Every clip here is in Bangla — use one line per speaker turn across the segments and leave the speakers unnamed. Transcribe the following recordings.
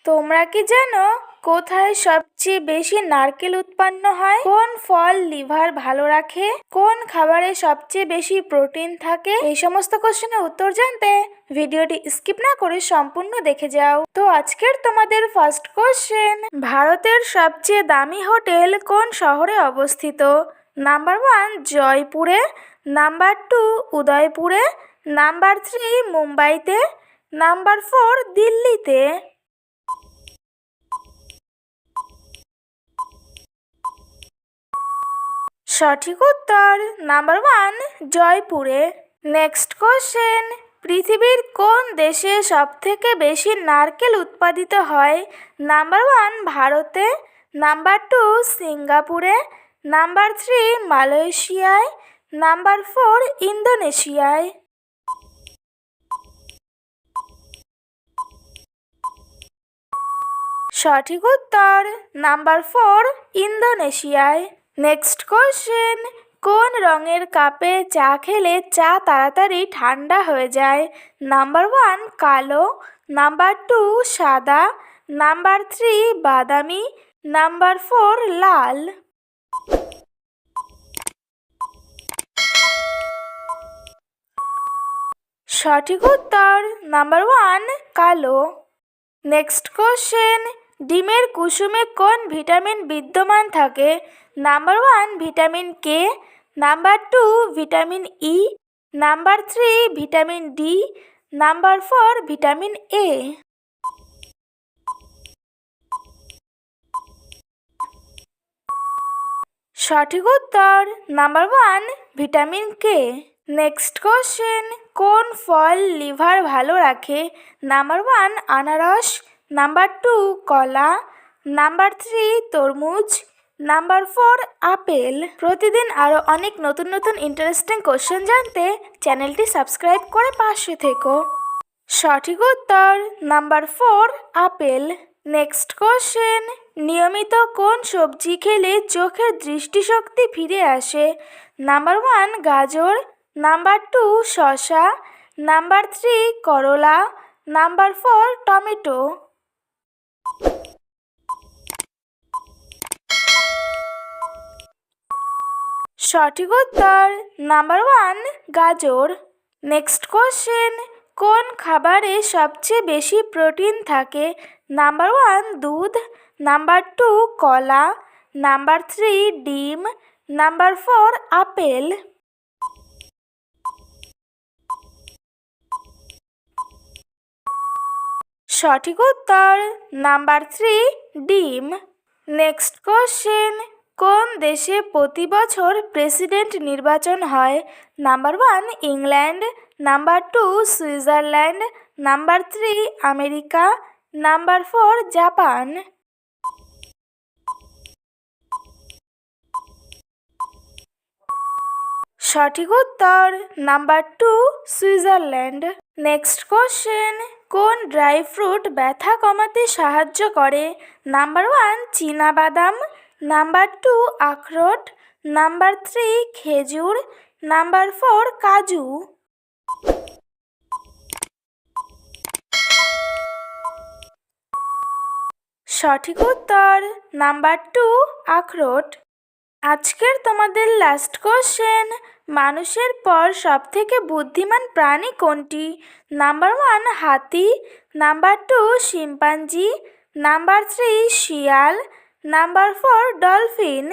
তোমরা কি জানো কোথায় সবচেয়ে বেশি নারকেল উৎপন্ন হয়? কোন ফল লিভার ভালো রাখে? কোন খাবারে সবচেয়ে বেশি প্রোটিন থাকে? এই সমস্ত কোশ্চেনের উত্তর জানতে ভিডিওটি স্কিপ না করে সম্পূর্ণ দেখে যাও। তো আজকের তোমাদের ফার্স্ট কোশ্চেন, ভারতের সবচেয়ে দামি হোটেল কোন শহরে অবস্থিত? নাম্বার 1 জয়পুরে, নাম্বার 2 উদয়পুরে, নাম্বার 3 মুম্বাইতে, নাম্বার 4 দিল্লিতে। সঠিক উত্তর নাম্বার 1 জয়পুরে। নেক্সট কোশ্চেন, পৃথিবীর কোন দেশে সবথেকে বেশি নারকেল উৎপাদিত হয়? নাম্বার 1 ভারতে, নাম্বার 2 সিঙ্গাপুরে, নাম্বার 3 মালয়েশিয়ায়, নাম্বার 4 ইন্দোনেশিয়ায়। সঠিক উত্তর নাম্বার 4 ইন্দোনেশিয়ায়। নেক্সট কোশ্চেন, কোন রঙের কাপে চা খেলে চা তাড়াতাড়ি ঠান্ডা হয়ে যায়? নাম্বার 1 কালো, নাম্বার 2 সাদা, নাম্বার 3 বাদামি, নাম্বার 4 লাল। সঠিক উত্তর নাম্বার 1 কালো। নেক্সট কোশ্চেন, ডিমের কুসুমে কোন ভিটামিন বিদ্যমান থাকে? Number 1 vitamin K, number 2 vitamin E, number 3 vitamin D, number 4 vitamin A. সঠিক উত্তর number 1 vitamin K. Next question, কোন ফল লিভার ভালো রাখে? নাম্বার 1 আনারস, নাম্বার 2 কলা, নাম্বার 3 তরমুজ, নাম্বার 4 আপেল। প্রতিদিন আরও অনেক নতুন নতুন ইন্টারেস্টিং কোশ্চেন জানতে চ্যানেলটি সাবস্ক্রাইব করে পাশে থেকো। সঠিক উত্তর নাম্বার 4 আপেল। নেক্সট কোশ্চেন, নিয়মিত কোন সবজি খেলে চোখের দৃষ্টিশক্তি ফিরে আসে? নাম্বার 1 গাজর, নাম্বার 2 শসা, নাম্বার 3 করলা, নাম্বার 4 টমেটো। সঠিক উত্তর নাম্বার 1 গাজর। নেক্সট কোশ্চেন, কোন খাবারে সবচেয়ে বেশি প্রোটিন থাকে? নাম্বার 1 দুধ, নাম্বার 2 কলা, নাম্বার 3 ডিম, নাম্বার 4 আপেল। সঠিক উত্তর নাম্বার 3 ডিম। নেক্সট কোশ্চেন, কোন দেশে প্রতি বছর প্রেসিডেন্ট নির্বাচন হয়? Number 1 England, number 2 Switzerland, number 3 America, number 4 Japan. সঠিক উত্তর নাম্বার 2 সুইজারল্যান্ড। নেক্সট কোশ্চেন, কোন ড্রাই ফ্রুট ব্যথা কমাতে সাহায্য করে? নাম্বার 1 চীনাবাদাম, নাম্বার 2 আখরোট, নাম্বার 3 খেজুর, নাম্বার 4 কাজু। সঠিক উত্তর নাম্বার 2 আখরোট। আজকের তোমাদের লাস্ট কোশ্চেন, মানুষের পর সবথেকে বুদ্ধিমান প্রাণী কোনটি? নাম্বার 1 হাতি, নাম্বার 2 শিম্পাঞ্জি, নাম্বার 3 শিয়াল, নাম্বার 4 ডলফিন।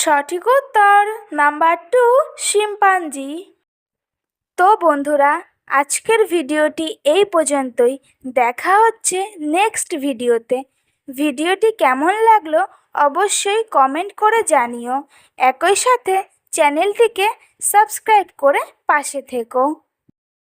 সঠিক উত্তর নাম্বার 2 শিম্পাঞ্জি। তো বন্ধুরা, আজকের ভিডিওটি এই পর্যন্তই। দেখা হচ্ছে নেক্সট ভিডিওতে। ভিডিওটি কেমন লাগলো অবশ্যই কমেন্ট করে জানিও। একই সাথে চ্যানেলটিকে সাবস্ক্রাইব করে পাশে থেকো।